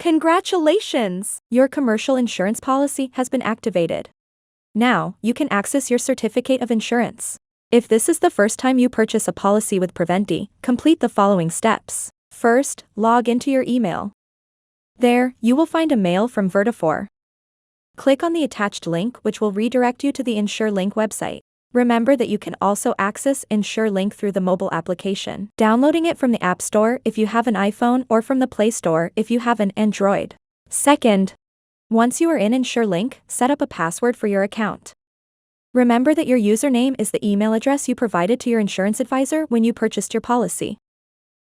Congratulations! Your commercial insurance policy has been activated. Now, you can access your certificate of insurance. If this is the first time you purchase a policy with Preventty, complete the following steps. First, log into your email. There, you will find a mail from Vertafore. Click on the attached link, which will redirect you to the InsureLink website. Remember that you can also access InsureLink through the mobile application, downloading it from the App Store if you have an iPhone or from the Play Store if you have an Android. Second, once you are in InsureLink, set up a password for your account. Remember that your username is the email address you provided to your insurance advisor when you purchased your policy.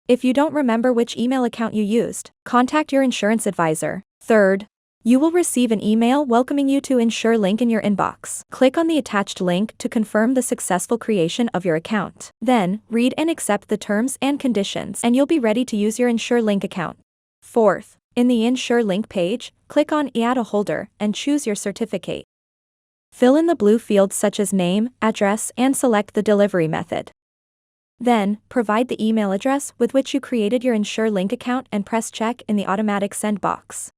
If you don't remember which email account you used, contact your insurance advisor. Third, you will receive an email welcoming you to InsureLink in your inbox. Click on the attached link to confirm the successful creation of your account. Then, read and accept the terms and conditions, and you'll be ready to use your InsureLink account. Fourth, in the InsureLink page, click on Add a Holder and choose your certificate. Fill in the blue fields such as name, address, and select the delivery method. Then, provide the email address with which you created your InsureLink account and press check in the automatic send box.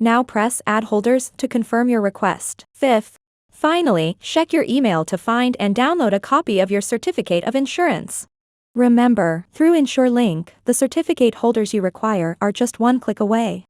Now press Add Holders to confirm your request. Fifth, finally, check your email to find and download a copy of your certificate of insurance. Remember, through InsureLink, the certificate holders you require are just one click away.